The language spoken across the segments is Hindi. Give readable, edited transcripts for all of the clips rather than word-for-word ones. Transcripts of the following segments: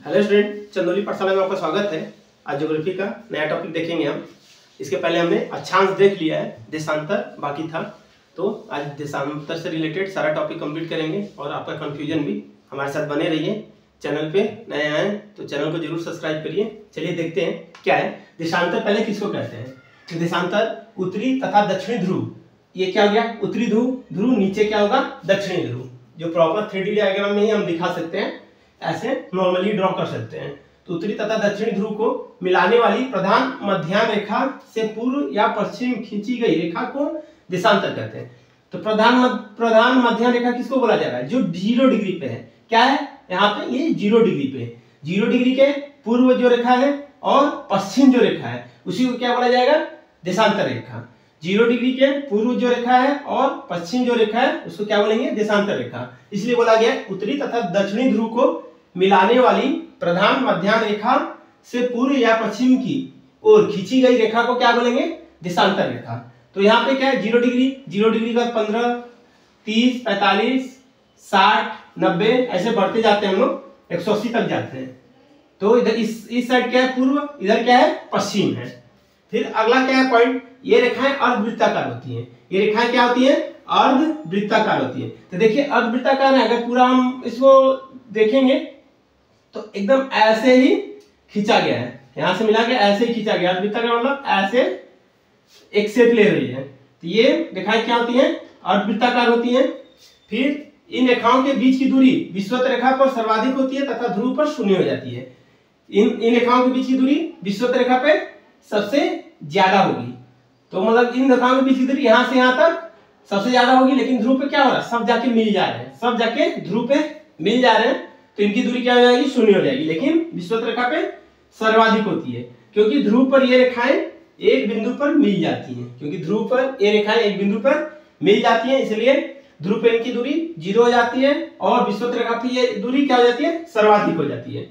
हेलो स्टूडेंट, चंदौली पाठशाला में आपका स्वागत है। आज ज्योग्राफी का नया टॉपिक देखेंगे हम। इसके पहले हमने अक्षांश देख लिया है, देशांतर बाकी था। तो आज देशांतर से रिलेटेड सारा टॉपिक कंप्लीट करेंगे और आपका कंफ्यूजन भी। हमारे साथ बने रहिए। चैनल पे नए आए तो चैनल को जरूर सब्सक्राइब करिए। चलिए देखते हैं क्या है देशांतर। पहले किसको कहते हैं? तो देशांतर उत्तरी तथा दक्षिणी ध्रुव। ये क्या हो गया? उत्तरी ध्रुव नीचे क्या होगा? दक्षिणी ध्रुव। जो प्रॉपर 3D डायग्राम में ही हम दिखा सकते हैं, ऐसे नॉर्मली ड्रॉ कर सकते हैं। तो उत्तरी तथा दक्षिणी ध्रुव को मिलाने वाली प्रधान मध्याह्न रेखा से पूर्व या पश्चिम खींची गई रेखा को देशांतर कहते हैं। तो प्रधान मध्याह्न रेखा किसको बोला जा रहा है? जो 0 डिग्री पे है। क्या है यहाँ पे? ये 0 डिग्री पे। 0 डिग्री के पूर्व जो रेखा है और पश्चिम जो रेखा है उसी को क्या बोला जाएगा? देशांतर रेखा। 0 डिग्री के पूर्व जो रेखा है और पश्चिम जो रेखा है उसको क्या बोलेंगे? देशांतर रेखा। इसलिए बोला गया उत्तरी तथा दक्षिणी ध्रुव को मिलाने वाली प्रधान मध्याह्न रेखा से पूर्व या पश्चिम की ओर खींची गई रेखा को क्या बोलेंगे? देशांतर रेखा। तो यहाँ पे क्या है? 0 डिग्री, 0 डिग्री का 15, 30, 45, 60, 90 ऐसे बढ़ते जाते हैं हम लोग, 180 तक जाते हैं। तो इधर इस साइड क्या है? पूर्व, इधर क्या है? पश्चिम है। फिर अगला क्या है पॉइंट? ये रेखाएं अर्धवृत्ताकार होती हैं। ये रेखाएं क्या होती हैं? अर्धवृत्ताकार होती है। तो देखिए अर्धवृत्ताकार है, अगर पूरा हम इसको देखेंगे तो एकदम ऐसे ही खींचा गया है। यहां से मिला के ऐसे ही खींचा गया। अर्धवृत्ताकार मतलब ऐसे एक शेप ले रही है। तो ये रेखाएं क्या होती हैं? अर्धवृत्ताकार होती हैं। फिर इन रेखाओं के बीच की दूरी विषुवत रेखा पर सर्वाधिक होती है तथा ध्रुव पर शून्य हो जाती है। इन रेखाओं के बीच की दूरी विषुवत रेखा पे सबसे ज्यादा होगी। तो मतलब इन रेखाओं के बीच की दूरी यहां से यहां तक सबसे ज्यादा होगी, लेकिन ध्रुव पे क्या हो रहा है? सब जाके मिल जा रहे हैं, सब जाके ध्रुव पे मिल जा रहे हैं। तो इनकी दूरी क्या हो जाएगी? शून्य हो जाएगी। लेकिन विषुवत रेखा पे सर्वाधिक होती है, क्योंकि ध्रुव पर ये रेखाएं एक बिंदु पर मिल जाती हैं। क्योंकि ध्रुव पर ये रेखाएं एक बिंदु पर मिल जाती हैं, इसलिए ध्रुव पे इनकी दूरी 0 हो जाती है और विषुवत रेखा पे ये दूरी क्या हो जाती है? सर्वाधिक हो जाती है।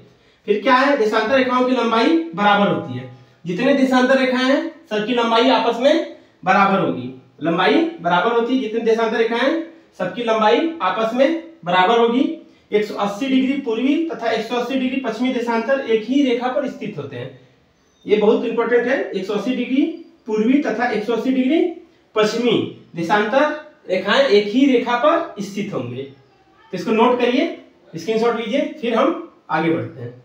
फिर क्या है? देशांतर रेखाओं की लंबाई बराबर होती है। जितने देशांतर रेखाएं हैं सबकी लंबाई आपस में बराबर होगी। लंबाई बराबर होती है। जितने देशांतर रेखाएं सबकी लंबाई आपस में बराबर होगी। 180 डिग्री पूर्वी तथा 180 डिग्री पश्चिमी देशांतर एक ही रेखा पर स्थित होते हैं। ये बहुत इंपॉर्टेंट है। 180 डिग्री पूर्वी तथा 180 डिग्री पश्चिमी देशांतर रेखाएं एक ही रेखा पर स्थित होंगे। तो इसको नोट करिए, स्क्रीनशॉट लीजिए, फिर हम आगे बढ़ते हैं।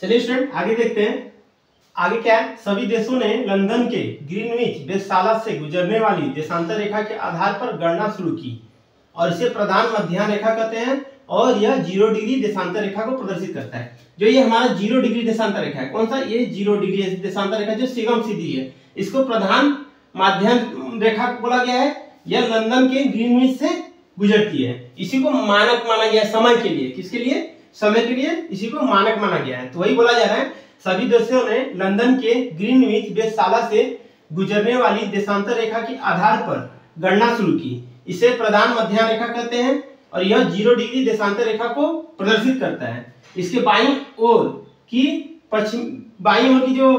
चलिए स्टूडेंट आगे देखते हैं। आगे क्या है? सभी देशों ने लंदन के ग्रीनविच वेधशाला से गुजरने वाली देशांतर रेखा के आधार पर गणना शुरू की और इसे प्रधान मध्याह्न रेखा कहते हैं। और यह 0 डिग्री देशांतर रेखा को प्रदर्शित करता है। जो ये हमारा 0 डिग्री देशांतर रेखा है, कौन सा? ये 0 डिग्री देशांतर रेखा जो सिगम सीधी है, इसको प्रधान मध्याह्न रेखा बोला गया है। यह लंदन के ग्रीनविच से गुजरती है। इसी को मानक माना गया है समय के लिए। किसके लिए? समय के लिए इसी को मानक माना गया है। तो वही बोला जा रहा है सभी देशों ने लंदन के ग्रीनविच वेधशाला से गुजरने वाली देशांतर रेखा के आधार पर गणना शुरू की। इसे प्रधान मध्याह्न रेखा कहते हैं और यह 0 डिग्री देशांतर रेखा को प्रदर्शित करता है। इसके बाईं ओर की जो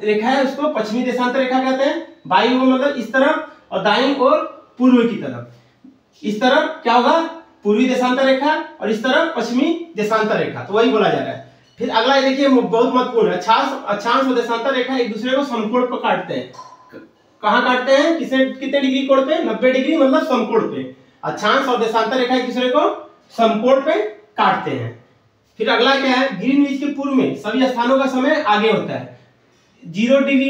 रेखा है उसको पश्चिमी देशांतर रेखा कहते हैं। बाईं ओर मतलब इस तरफ, और दाईं ओर पूर्व की तरफ। इस तरफ क्या होगा? पूर्वी देशांतर रेखा और इस तरफ पश्चिमी देशांतर रेखा। तो वही बोला जा रहा है। फिर अगला देखिए बहुत महत्वपूर्ण है। अक्षांश और देशांतर रेखा एक दूसरे को समकोण पर काटते हैं। कहां काटते हैं? कितने डिग्री कोण पे? 90 डिग्री मतलब समकोण पे। अक्षांश और देशांतर रेखा एक दूसरे को समकोण पे काटते हैं। फिर अगला क्या है? ग्रीनविच के पूर्व में सभी स्थानों का समय आगे होता है। 0 डिग्री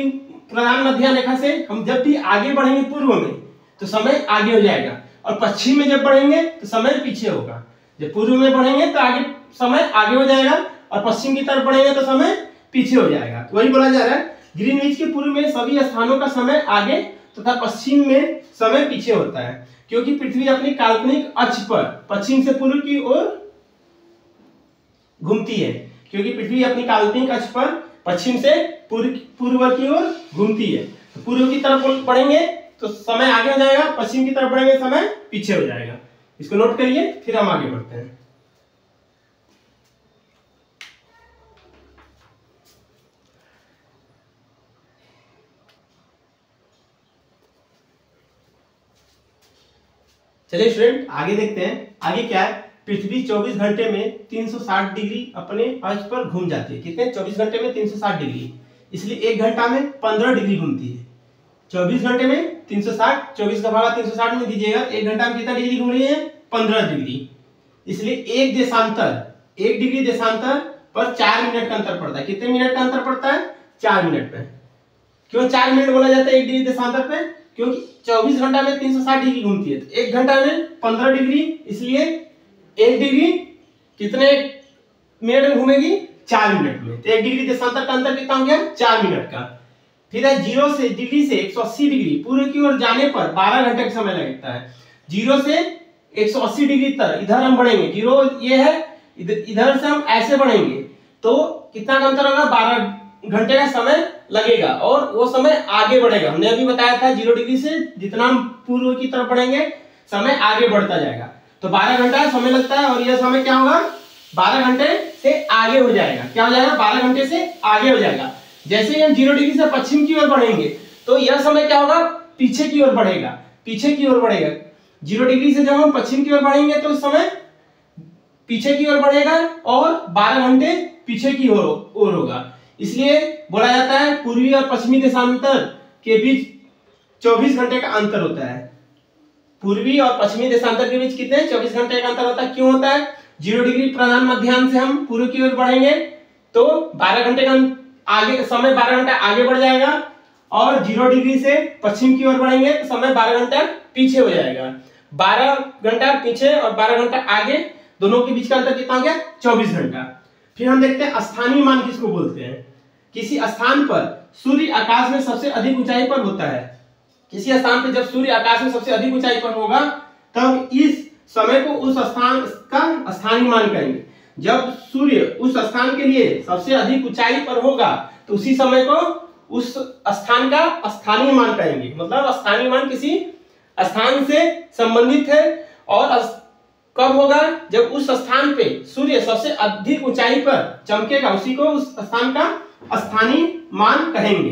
प्रधान मध्याह्न रेखा से हम जब भी आगे बढ़ेंगे पूर्व में तो समय आगे हो जाएगा, और पश्चिम में जब बढ़ेंगे तो समय पीछे होगा। जब पूर्व में बढ़ेंगे तो आगे समय आगे हो जाएगा और पश्चिम की तरफ बढ़ेंगे तो समय पीछे हो जाएगा। तो वही बोला जा रहा है ग्रीनविच के पूर्व में सभी स्थानों का समय आगे तथा पश्चिम में समय पीछे होता है, क्योंकि पृथ्वी अपनी काल्पनिक अक्ष पर पश्चिम से पूर्व की ओर घूमती है। क्योंकि पृथ्वी अपनी काल्पनिक अक्ष पर पश्चिम से पूर्व की ओर घूमती है। तो पूर्व की तरफ बढ़ेंगे तो समय आगे हो जाएगा, पश्चिम की तरफ बढ़ेंगे समय पीछे हो जाएगा। इसको नोट करिए, फिर हम आगे बढ़ते हैं। चलिए स्टूडेंट आगे देखते हैं। आगे क्या है, पृथ्वी 24 घंटे में 360 डिग्री अपने अक्ष पर घूम जाती है। कितने? 24 घंटे में 360 डिग्री, इसलिए 1 घंटा में 15 डिग्री घूमती है। 24 घंटे में 360, 24 का भागा 360 में दीजिएगा, 1 घंटा में कितना डिग्री घूम रही है? 15 डिग्री। इसलिए 1 डिग्री देशांतर पर 4 मिनट का अंतर पड़ता है। कितने मिनट का अंतर पड़ता है? 4 मिनट पे। क्यों 4 मिनट बोला जाता है 1 डिग्री देशांतर पे? क्योंकि 24 घंटा में 360 डिग्री घूमती है, तो 1 घंटा में 15 डिग्री, इसलिए 1 डिग्री कितने मिनट में घूमेगी? 4 मिनट में। तो 1 डिग्री देशांतर का अंतर कितना हो गया? 4 मिनट का। फिर है 0 से डिग्री से 180 डिग्री पूर्व की ओर जाने पर 12 घंटे का समय लगता है। 0 से 180 डिग्री तक इधर हम बढ़ेंगे, 0 ये है, इधर से हम ऐसे बढ़ेंगे तो कितना का अंतर होगा? 12 घंटे का समय लगेगा और वो समय आगे बढ़ेगा। हमने अभी बताया था 0 डिग्री से जितना हम पूर्व की तरफ बढ़ेंगे समय आगे बढ़ता जाएगा, तो 12 घंटा समय लगता है और यह समय क्या होगा? 12 घंटे से आगे हो जाएगा। क्या हो जाएगा? 12 घंटे से आगे हो जाएगा। जैसे ही हम 0 डिग्री से पश्चिम की ओर बढ़ेंगे तो यह समय क्या होगा? पीछे की ओर बढ़ेगा, पीछे की ओर बढ़ेगा। 0 डिग्री से जब हम पश्चिम की ओर बढ़ेंगे तो उस समय पीछे की ओर बढ़ेगा और 12 घंटे पीछे की ओर होगा। इसलिए बोला जाता है पूर्वी और पश्चिमी देशांतर के बीच 24 घंटे का अंतर होता है। पूर्वी और पश्चिमी देशांतर के बीच कितने? 24 घंटे का अंतर होता है। क्यों होता है? 0 डिग्री प्रधान मध्याह्न से हम पूर्व की ओर बढ़ेंगे तो 12 घंटे का आगे समय 12 घंटा आगे बढ़ जाएगा और 0 डिग्री से पश्चिम की ओर बढ़ेंगे तो समय 12 घंटा पीछे हो जाएगा। 12 घंटा पीछे और 12 घंटा आगे, दोनों के बीच का अंतर कितना हो गया? 24 घंटा। फिर हम देखते हैं स्थानीय मान किसको बोलते हैं। किसी स्थान पर सूर्य आकाश में सबसे अधिक ऊंचाई पर होता है। किसी स्थान पर जब सूर्य आकाश में सबसे अधिक ऊंचाई पर होगा तब इस समय को उस स्थान का स्थानीय मान कहेंगे। जब सूर्य उस स्थान के लिए सबसे अधिक ऊंचाई पर होगा तो उसी समय को उस स्थान का स्थानीय मान कहेंगे। मतलब स्थानीय मान किसी स्थान से संबंधित है और कब होगा? जब उस स्थान पे सूर्य सबसे अधिक ऊंचाई पर चमकेगा, उसी को उस स्थान का स्थानीय मान कहेंगे।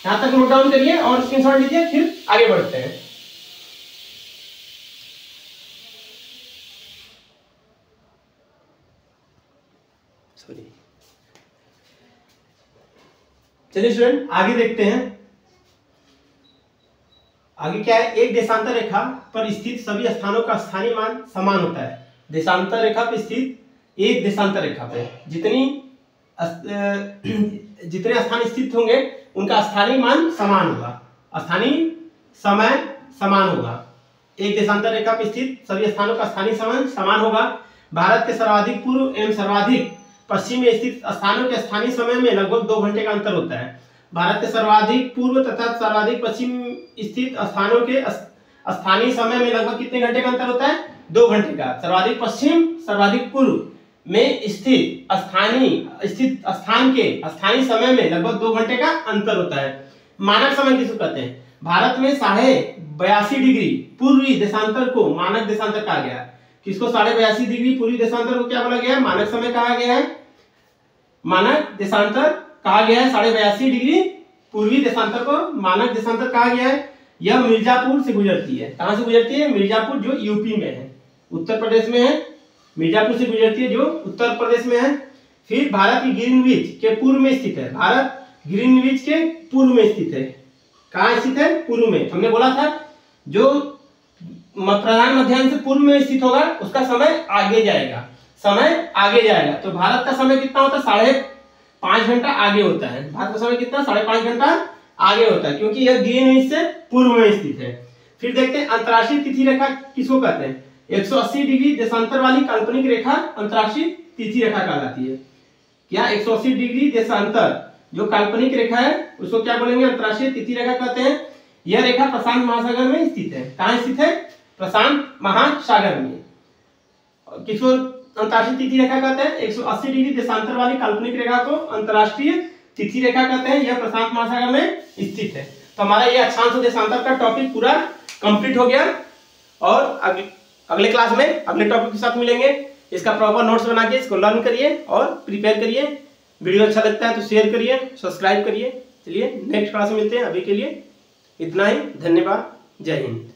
यहां तक नोट डाउन करिए और स्क्रीनशॉट लीजिए, फिर आगे बढ़ते हैं। चलिए स्टूडेंट आगे देखते हैं। आगे क्या है? एक देशांतर रेखा पर स्थित सभी स्थानों का स्थानीय मान समान होता है। देशांतर रेखा पर स्थित एक देशांतर रेखा पे जितने स्थान स्थित होंगे उनका स्थानीय मान समान होगा, स्थानीय समय समान होगा। एक देशांतर रेखा पर स्थित सभी स्थानों का स्थानीय समय समान होगा। भारत के सर्वाधिक पूर्व एवं सर्वाधिक पश्चिम में स्थित स्थानों के स्थानीय समय में लगभग 2 घंटे का अंतर होता है। भारत के सर्वाधिक पूर्व तथा सर्वाधिक पश्चिम स्थित स्थानों के स्थानीय समय में लगभग कितने घंटे का अंतर होता है? 2 घंटे का। सर्वाधिक पश्चिम सर्वाधिक पूर्व में स्थित स्थान के स्थानीय समय में लगभग 2 घंटे का अंतर होता है। मानक समय किसको कहते हैं? भारत में 82.5 डिग्री पूर्वी देशांतर को मानक देशांतर कहा गया है। किसको 82.5 डिग्री पूर्वी देशांतर को क्या बोला गया है? मानक समय कहा गया है। मानक देशांतर कहा गया है 82.5 डिग्री पूर्वी देशांतर को मानक देशांतर कहा गया है। यह मिर्जापुर से गुजरती है। कहां से गुजरती है? मिर्जापुर जो यूपी में है, उत्तर प्रदेश में है। मिर्जापुर से गुजरती है जो उत्तर प्रदेश में है। फिर भारत की ग्रीनविच के पूर्व में स्थित है। भारत ग्रीनविच के पूर्व में स्थित है। कहां स्थित है? पूर्व में। हमने बोला था जो प्रधान मध्याह्न से पूर्व में स्थित होगा उसका समय आगे जाएगा, समय आगे जाएगा। तो भारत का समय कितना होता है? 5.5 घंटा आगे होता है। भारत का समय कितना? 5.5 घंटा आगे होता है क्योंकि यह ग्रीनविच से पूर्व में स्थित है। फिर देखते हैं अंतरराष्ट्रीय तिथि रेखा किसको कहते हैं? 180 डिग्री देशांतर वाली काल्पनिक रेखा अंतरराष्ट्रीय तिथि रेखा कहलाती है। क्या 180 डिग्री देशांतर जो काल्पनिक रेखा है उसको क्या बोलेंगे? अंतरराष्ट्रीय तिथि रेखा कहते हैं। यह रेखा प्रशांत महासागर में स्थित है। कहां स्थित है? प्रशांत महासागर में। किसको अंतरराष्ट्रीय तिथि रेखा कहते हैं? 180 डिग्री देशांतर वाली काल्पनिक रेखा को अंतरराष्ट्रीय तिथि रेखा कहते हैं। यह प्रशांत महासागर में स्थित है। तो हमारा ये अक्षांश देशांतर का टॉपिक पूरा कंप्लीट हो गया और अगले क्लास में अगले टॉपिक के साथ मिलेंगे। इसका प्रॉपर नोट्स बना के इसको लर्न करिए और प्रिपेयर करिए। वीडियो अच्छा लगता है तो शेयर करिए, सब्सक्राइब करिए। चलिए नेक्स्ट क्लास में मिलते हैं। अभी के लिए इतना ही, धन्यवाद, जय हिंद।